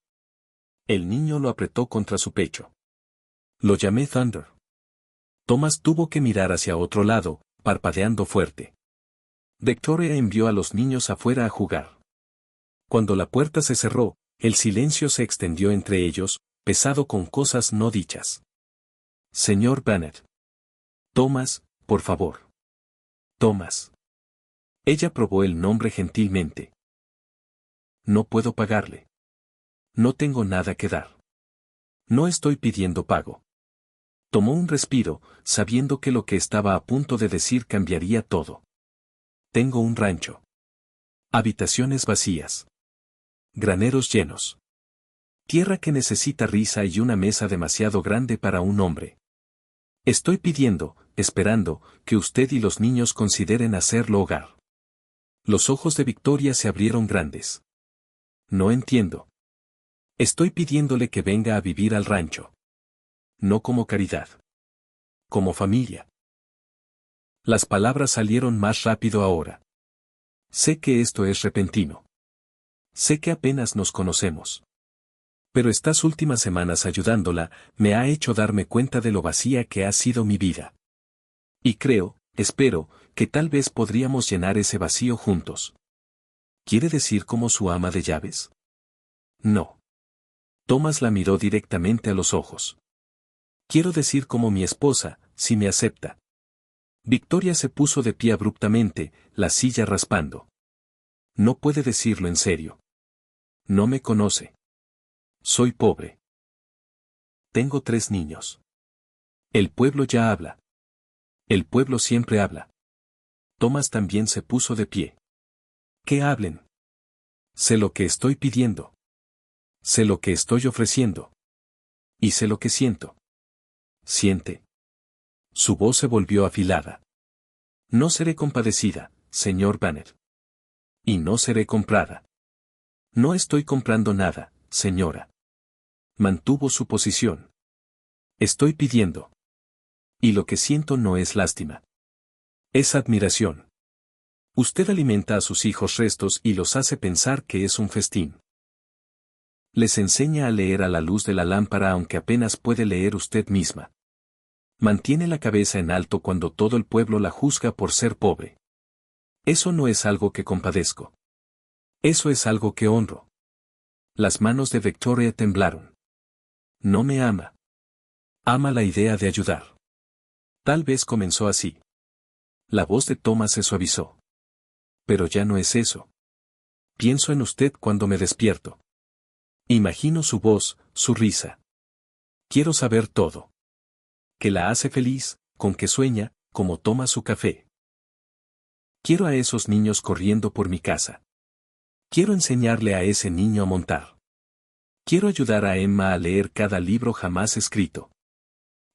El niño lo apretó contra su pecho. «Lo llamé Thunder». Thomas tuvo que mirar hacia otro lado, parpadeando fuerte. Victoria envió a los niños afuera a jugar. Cuando la puerta se cerró, el silencio se extendió entre ellos, pesado con cosas no dichas. «Señor Bennett». «Thomas, por favor». «Thomas». Ella probó el nombre gentilmente. «No puedo pagarle. No tengo nada que dar. No estoy pidiendo pago». Tomó un respiro, sabiendo que lo que estaba a punto de decir cambiaría todo. «Tengo un rancho. Habitaciones vacías. Graneros llenos. Tierra que necesita risa y una mesa demasiado grande para un hombre. Estoy pidiendo, esperando, que usted y los niños consideren hacerlo hogar». Los ojos de Victoria se abrieron grandes. «No entiendo. Estoy pidiéndole que venga a vivir al rancho. No como caridad. Como familia». Las palabras salieron más rápido ahora. «Sé que esto es repentino. Sé que apenas nos conocemos. Pero estas últimas semanas ayudándola, me ha hecho darme cuenta de lo vacía que ha sido mi vida. Y creo, espero, Que tal vez podríamos llenar ese vacío juntos. ¿Quiere decir como su ama de llaves? No. Thomas la miró directamente a los ojos. Quiero decir como mi esposa, si me acepta. Victoria se puso de pie abruptamente, la silla raspando. No puede decirlo en serio. No me conoce. Soy pobre. Tengo 3 niños. El pueblo ya habla. El pueblo siempre habla. Thomas también se puso de pie. Que hablen. Sé lo que estoy pidiendo. Sé lo que estoy ofreciendo. Y sé lo que siento. Siente. Su voz se volvió afilada. No seré compadecida, señor Banner. Y no seré comprada. No estoy comprando nada, señora. Mantuvo su posición. Estoy pidiendo. Y lo que siento no es lástima. Es admiración. Usted alimenta a sus hijos restos y los hace pensar que es un festín. Les enseña a leer a la luz de la lámpara aunque apenas puede leer usted misma. Mantiene la cabeza en alto cuando todo el pueblo la juzga por ser pobre. Eso no es algo que compadezco. Eso es algo que honro. Las manos de Victoria temblaron. No me ama. Ama la idea de ayudar. Tal vez comenzó así. La voz de Thomas se suavizó. Pero ya no es eso. Pienso en usted cuando me despierto. Imagino su voz, su risa. Quiero saber todo. Que la hace feliz, con que sueña, cómo toma su café. Quiero a esos niños corriendo por mi casa. Quiero enseñarle a ese niño a montar. Quiero ayudar a Emma a leer cada libro jamás escrito.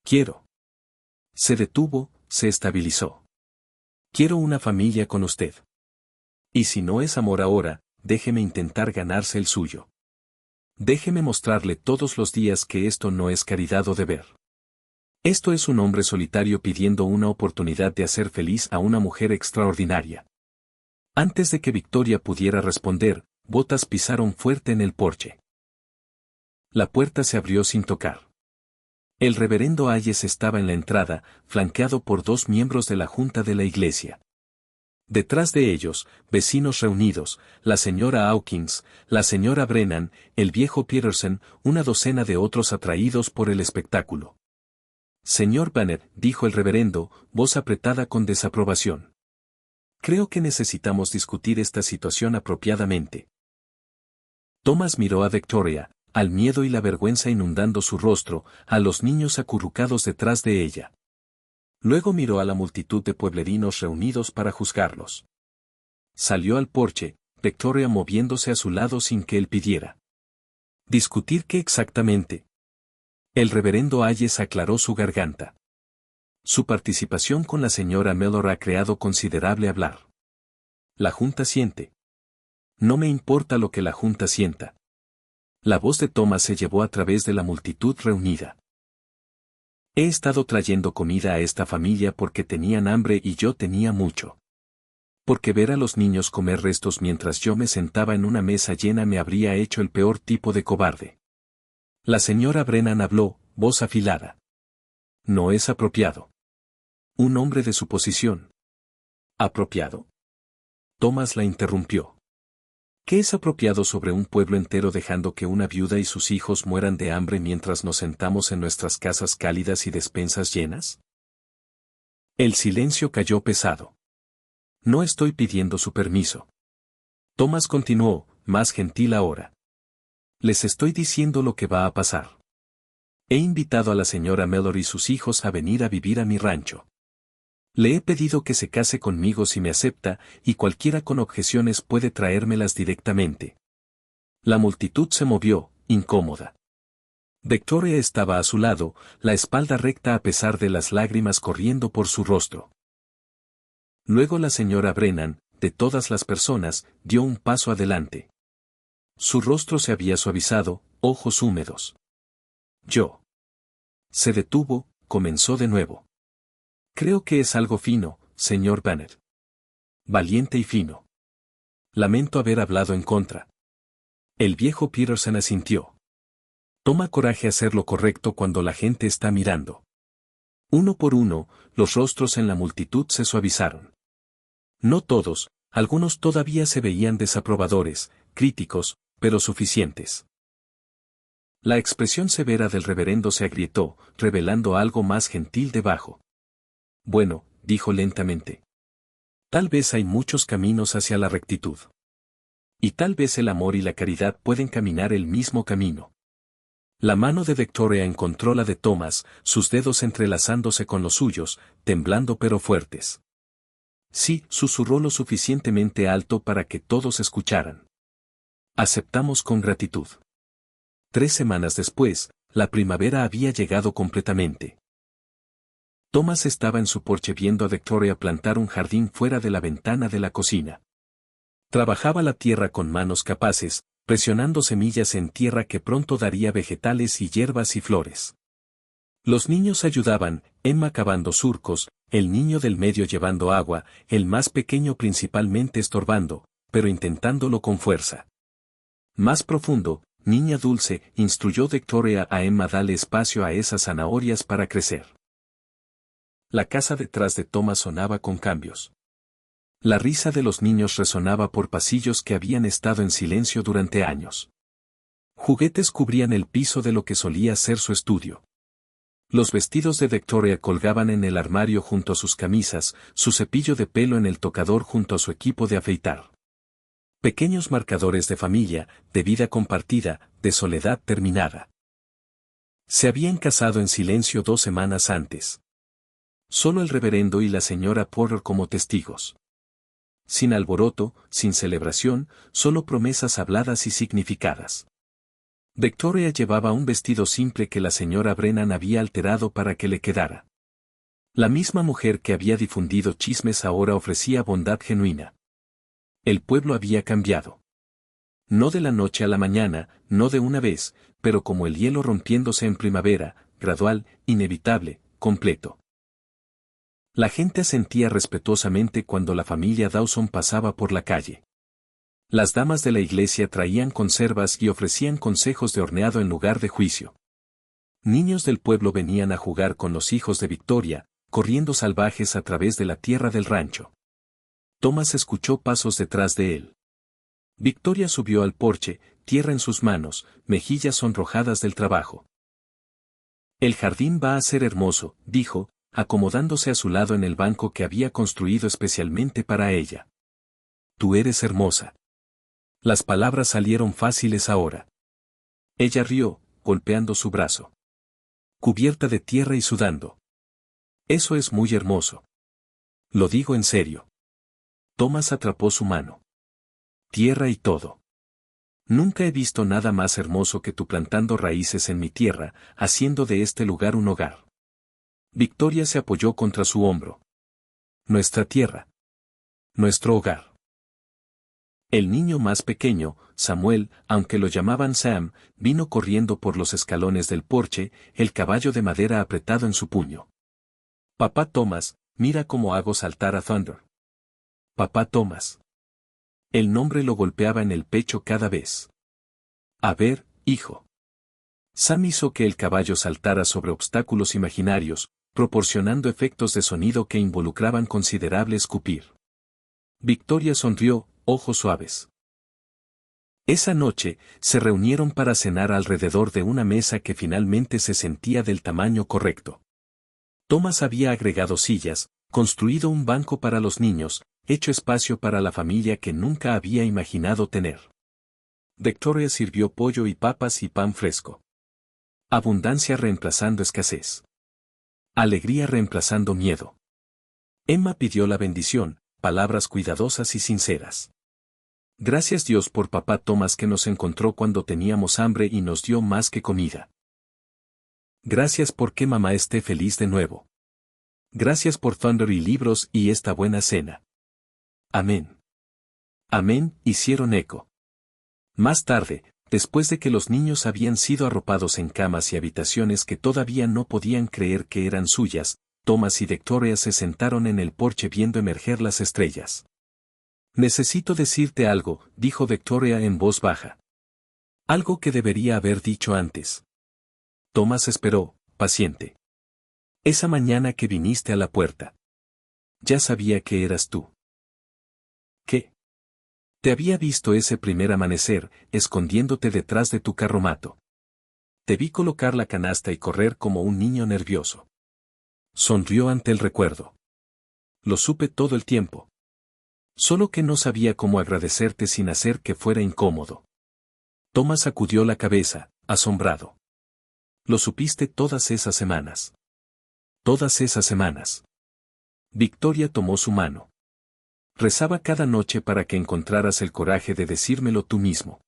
Quiero. Se detuvo, se estabilizó. Quiero una familia con usted. Y si no es amor ahora, déjeme intentar ganarse el suyo. Déjeme mostrarle todos los días que esto no es caridad o deber. Esto es un hombre solitario pidiendo una oportunidad de hacer feliz a una mujer extraordinaria. Antes de que Victoria pudiera responder, botas pisaron fuerte en el porche. La puerta se abrió sin tocar. El reverendo Hayes estaba en la entrada, flanqueado por 2 miembros de la junta de la iglesia. Detrás de ellos, vecinos reunidos, la señora Hawkins, la señora Brennan, el viejo Peterson, una docena de otros atraídos por el espectáculo. Señor Banner, dijo el reverendo, voz apretada con desaprobación. Creo que necesitamos discutir esta situación apropiadamente. Thomas miró a Victoria, al miedo y la vergüenza inundando su rostro, a los niños acurrucados detrás de ella. Luego miró a la multitud de pueblerinos reunidos para juzgarlos. Salió al porche, Victoria moviéndose a su lado sin que él pidiera. ¿Discutir qué exactamente? El reverendo Hayes aclaró su garganta. Su participación con la señora Mellor ha creado considerable hablar. La junta siente. No me importa lo que la junta sienta. La voz de Thomas se llevó a través de la multitud reunida. He estado trayendo comida a esta familia porque tenían hambre y yo tenía mucho. Porque ver a los niños comer restos mientras yo me sentaba en una mesa llena me habría hecho el peor tipo de cobarde. La señora Brennan habló, voz afilada. No es apropiado. Un hombre de su posición. ¿Apropiado? Thomas la interrumpió. ¿Qué es apropiado sobre un pueblo entero dejando que una viuda y sus hijos mueran de hambre mientras nos sentamos en nuestras casas cálidas y despensas llenas? El silencio cayó pesado. No estoy pidiendo su permiso. Thomas continuó, más gentil ahora. Les estoy diciendo lo que va a pasar. He invitado a la señora Mellor y sus hijos a venir a vivir a mi rancho. Le he pedido que se case conmigo si me acepta, y cualquiera con objeciones puede traérmelas directamente. La multitud se movió, incómoda. Victoria estaba a su lado, la espalda recta a pesar de las lágrimas corriendo por su rostro. Luego la señora Brennan, de todas las personas, dio un paso adelante. Su rostro se había suavizado, ojos húmedos. Yo. Se detuvo, comenzó de nuevo. Creo que es algo fino, señor Banner. Valiente y fino. Lamento haber hablado en contra. El viejo Peterson asintió. Toma coraje hacer lo correcto cuando la gente está mirando. Uno por uno, los rostros en la multitud se suavizaron. No todos, algunos todavía se veían desaprobadores, críticos, pero suficientes. La expresión severa del reverendo se agrietó, revelando algo más gentil debajo. Bueno, dijo lentamente. Tal vez hay muchos caminos hacia la rectitud. Y tal vez el amor y la caridad pueden caminar el mismo camino. La mano de Victoria encontró la de Thomas, sus dedos entrelazándose con los suyos, temblando pero fuertes. Sí, susurró lo suficientemente alto para que todos escucharan. Aceptamos con gratitud. 3 semanas después, la primavera había llegado completamente. Thomas estaba en su porche viendo a Victoria plantar un jardín fuera de la ventana de la cocina. Trabajaba la tierra con manos capaces, presionando semillas en tierra que pronto daría vegetales y hierbas y flores. Los niños ayudaban, Emma cavando surcos, el niño del medio llevando agua, el más pequeño principalmente estorbando, pero intentándolo con fuerza. Más profundo, niña dulce, instruyó Victoria a Emma: dale espacio a esas zanahorias para crecer. La casa detrás de Thomas sonaba con cambios. La risa de los niños resonaba por pasillos que habían estado en silencio durante años. Juguetes cubrían el piso de lo que solía ser su estudio. Los vestidos de Victoria colgaban en el armario junto a sus camisas, su cepillo de pelo en el tocador junto a su equipo de afeitar. Pequeños marcadores de familia, de vida compartida, de soledad terminada. Se habían casado en silencio 2 semanas antes. Solo el reverendo y la señora Porter como testigos. Sin alboroto, sin celebración, solo promesas habladas y significadas. Victoria llevaba un vestido simple que la señora Brennan había alterado para que le quedara. La misma mujer que había difundido chismes ahora ofrecía bondad genuina. El pueblo había cambiado. No de la noche a la mañana, no de una vez, pero como el hielo rompiéndose en primavera, gradual, inevitable, completo. La gente asentía respetuosamente cuando la familia Dawson pasaba por la calle. Las damas de la iglesia traían conservas y ofrecían consejos de horneado en lugar de juicio. Niños del pueblo venían a jugar con los hijos de Victoria, corriendo salvajes a través de la tierra del rancho. Thomas escuchó pasos detrás de él. Victoria subió al porche, tierra en sus manos, mejillas sonrojadas del trabajo. El jardín va a ser hermoso, dijo, acomodándose a su lado en el banco que había construido especialmente para ella. Tú eres hermosa. Las palabras salieron fáciles ahora. Ella rió, golpeando su brazo. Cubierta de tierra y sudando. Eso es muy hermoso. Lo digo en serio. Thomas atrapó su mano. Tierra y todo. Nunca he visto nada más hermoso que tú plantando raíces en mi tierra, haciendo de este lugar un hogar. Victoria se apoyó contra su hombro. Nuestra tierra. Nuestro hogar. El niño más pequeño, Samuel, aunque lo llamaban Sam, vino corriendo por los escalones del porche, el caballo de madera apretado en su puño. Papá Thomas, mira cómo hago saltar a Thunder. Papá Thomas. El nombre lo golpeaba en el pecho cada vez. A ver, hijo. Sam hizo que el caballo saltara sobre obstáculos imaginarios, proporcionando efectos de sonido que involucraban considerable escupir. Victoria sonrió, ojos suaves. Esa noche, se reunieron para cenar alrededor de una mesa que finalmente se sentía del tamaño correcto. Thomas había agregado sillas, construido un banco para los niños, hecho espacio para la familia que nunca había imaginado tener. Victoria sirvió pollo y papas y pan fresco. Abundancia reemplazando escasez. Alegría reemplazando miedo. Emma pidió la bendición, palabras cuidadosas y sinceras. Gracias Dios por papá Thomas que nos encontró cuando teníamos hambre y nos dio más que comida. Gracias por que mamá esté feliz de nuevo. Gracias por Thunder y libros y esta buena cena. Amén. Amén, hicieron eco. Más tarde, después de que los niños habían sido arropados en camas y habitaciones que todavía no podían creer que eran suyas, Thomas y Victoria se sentaron en el porche viendo emerger las estrellas. Necesito decirte algo, dijo Victoria en voz baja. Algo que debería haber dicho antes. Thomas esperó, paciente. Esa mañana que viniste a la puerta. Ya sabía que eras tú. ¿Qué? Te había visto ese primer amanecer, escondiéndote detrás de tu carromato. Te vi colocar la canasta y correr como un niño nervioso. Sonrió ante el recuerdo. Lo supe todo el tiempo. Solo que no sabía cómo agradecerte sin hacer que fuera incómodo. Thomas sacudió la cabeza, asombrado. Lo supiste todas esas semanas. Todas esas semanas. Victoria tomó su mano. Rezaba cada noche para que encontraras el coraje de decírmelo tú mismo.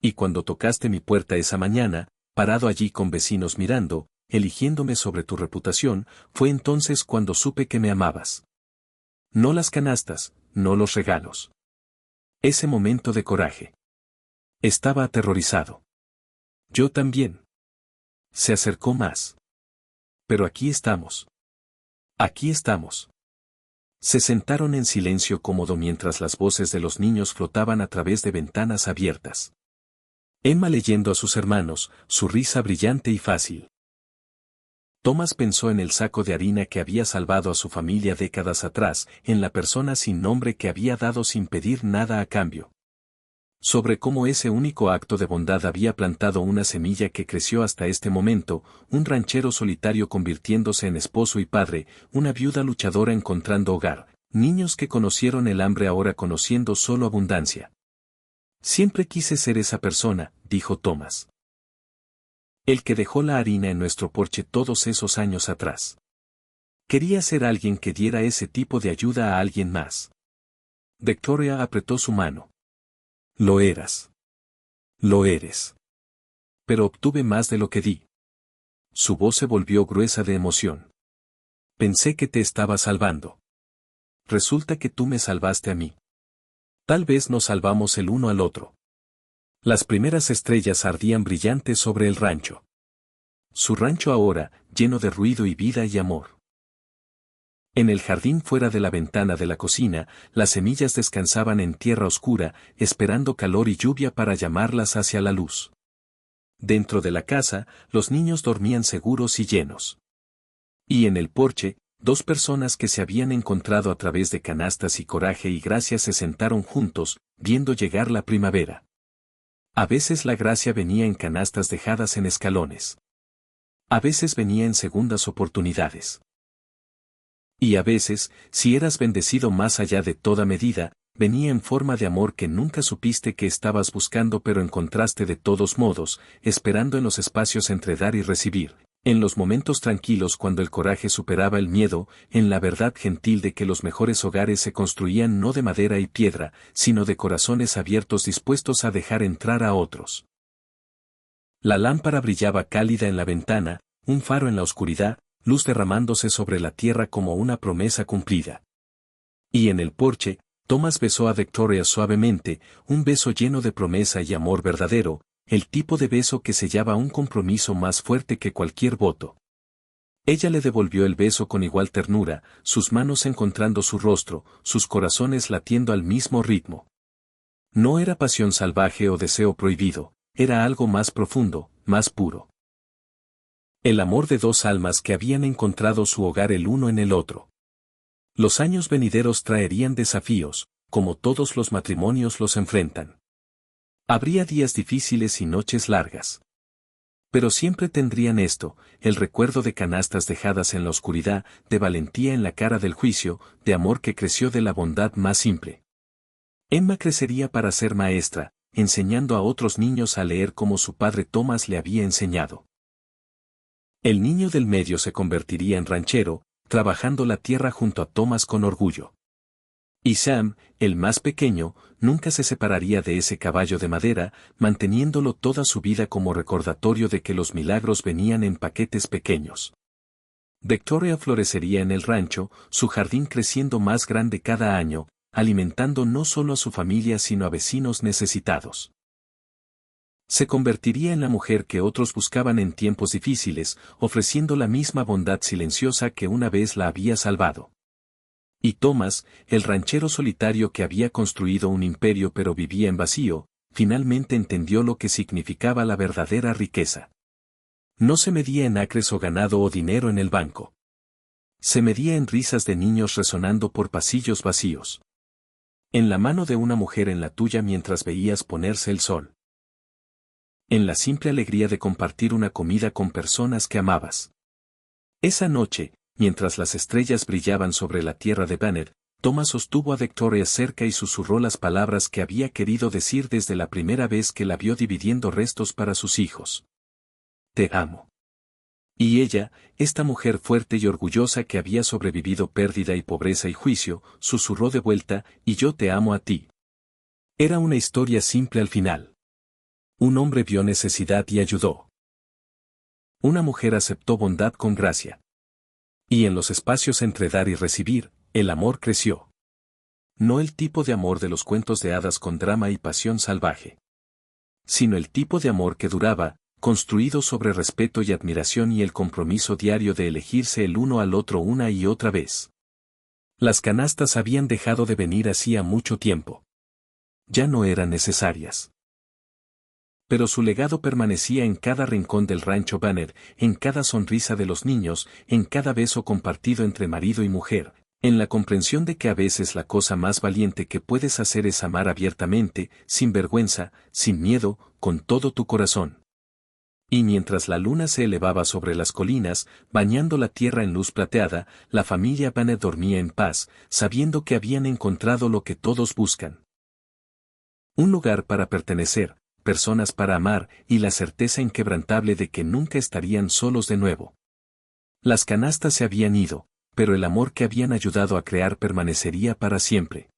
Y cuando tocaste mi puerta esa mañana, parado allí con vecinos mirando, eligiéndome sobre tu reputación, fue entonces cuando supe que me amabas. No las canastas, no los regalos. Ese momento de coraje. Estaba aterrorizado. Yo también. Se acercó más. Pero aquí estamos. Aquí estamos. Se sentaron en silencio cómodo mientras las voces de los niños flotaban a través de ventanas abiertas. Emma leyendo a sus hermanos, su risa brillante y fácil. Thomas pensó en el saco de harina que había salvado a su familia décadas atrás, en la persona sin nombre que había dado sin pedir nada a cambio. Sobre cómo ese único acto de bondad había plantado una semilla que creció hasta este momento, un ranchero solitario convirtiéndose en esposo y padre, una viuda luchadora encontrando hogar, niños que conocieron el hambre ahora conociendo solo abundancia. Siempre quise ser esa persona, dijo Thomas. El que dejó la harina en nuestro porche todos esos años atrás. Quería ser alguien que diera ese tipo de ayuda a alguien más. Victoria apretó su mano. Lo eras. Lo eres. Pero obtuve más de lo que di. Su voz se volvió gruesa de emoción. Pensé que te estaba salvando. Resulta que tú me salvaste a mí. Tal vez nos salvamos el uno al otro. Las primeras estrellas ardían brillantes sobre el rancho. Su rancho ahora, lleno de ruido y vida y amor. En el jardín fuera de la ventana de la cocina, las semillas descansaban en tierra oscura, esperando calor y lluvia para llamarlas hacia la luz. Dentro de la casa, los niños dormían seguros y llenos. Y en el porche, dos personas que se habían encontrado a través de canastas y coraje y gracia se sentaron juntos, viendo llegar la primavera. A veces la gracia venía en canastas dejadas en escalones. A veces venía en segundas oportunidades. Y a veces, si eras bendecido más allá de toda medida, venía en forma de amor que nunca supiste que estabas buscando pero encontraste de todos modos, esperando en los espacios entre dar y recibir, en los momentos tranquilos cuando el coraje superaba el miedo, en la verdad gentil de que los mejores hogares se construían no de madera y piedra, sino de corazones abiertos dispuestos a dejar entrar a otros. La lámpara brillaba cálida en la ventana, un faro en la oscuridad, luz derramándose sobre la tierra como una promesa cumplida. Y en el porche, Thomas besó a Victoria suavemente, un beso lleno de promesa y amor verdadero, el tipo de beso que sellaba un compromiso más fuerte que cualquier voto. Ella le devolvió el beso con igual ternura, sus manos encontrando su rostro, sus corazones latiendo al mismo ritmo. No era pasión salvaje o deseo prohibido, era algo más profundo, más puro. El amor de dos almas que habían encontrado su hogar el uno en el otro. Los años venideros traerían desafíos, como todos los matrimonios los enfrentan. Habría días difíciles y noches largas. Pero siempre tendrían esto, el recuerdo de canastas dejadas en la oscuridad, de valentía en la cara del juicio, de amor que creció de la bondad más simple. Emma crecería para ser maestra, enseñando a otros niños a leer como su padre Thomas le había enseñado. El niño del medio se convertiría en ranchero, trabajando la tierra junto a Thomas con orgullo. Y Sam, el más pequeño, nunca se separaría de ese caballo de madera, manteniéndolo toda su vida como recordatorio de que los milagros venían en paquetes pequeños. Victoria florecería en el rancho, su jardín creciendo más grande cada año, alimentando no solo a su familia sino a vecinos necesitados. Se convertiría en la mujer que otros buscaban en tiempos difíciles, ofreciendo la misma bondad silenciosa que una vez la había salvado. Y Thomas, el ranchero solitario que había construido un imperio pero vivía en vacío, finalmente entendió lo que significaba la verdadera riqueza. No se medía en acres o ganado o dinero en el banco. Se medía en risas de niños resonando por pasillos vacíos. En la mano de una mujer en la tuya mientras veías ponerse el sol. En la simple alegría de compartir una comida con personas que amabas. Esa noche, mientras las estrellas brillaban sobre la tierra de Banner, Thomas sostuvo a Victoria cerca y susurró las palabras que había querido decir desde la primera vez que la vio dividiendo restos para sus hijos. Te amo. Y ella, esta mujer fuerte y orgullosa que había sobrevivido pérdida y pobreza y juicio, susurró de vuelta, y yo te amo a ti. Era una historia simple al final. Un hombre vio necesidad y ayudó. Una mujer aceptó bondad con gracia. Y en los espacios entre dar y recibir, el amor creció. No el tipo de amor de los cuentos de hadas con drama y pasión salvaje. Sino el tipo de amor que duraba, construido sobre respeto y admiración y el compromiso diario de elegirse el uno al otro una y otra vez. Las canastas habían dejado de venir hacía mucho tiempo. Ya no eran necesarias. Pero su legado permanecía en cada rincón del rancho Banner, en cada sonrisa de los niños, en cada beso compartido entre marido y mujer, en la comprensión de que a veces la cosa más valiente que puedes hacer es amar abiertamente, sin vergüenza, sin miedo, con todo tu corazón. Y mientras la luna se elevaba sobre las colinas, bañando la tierra en luz plateada, la familia Banner dormía en paz, sabiendo que habían encontrado lo que todos buscan. Un lugar para pertenecer, personas para amar y la certeza inquebrantable de que nunca estarían solos de nuevo. Las canastas se habían ido, pero el amor que habían ayudado a crear permanecería para siempre.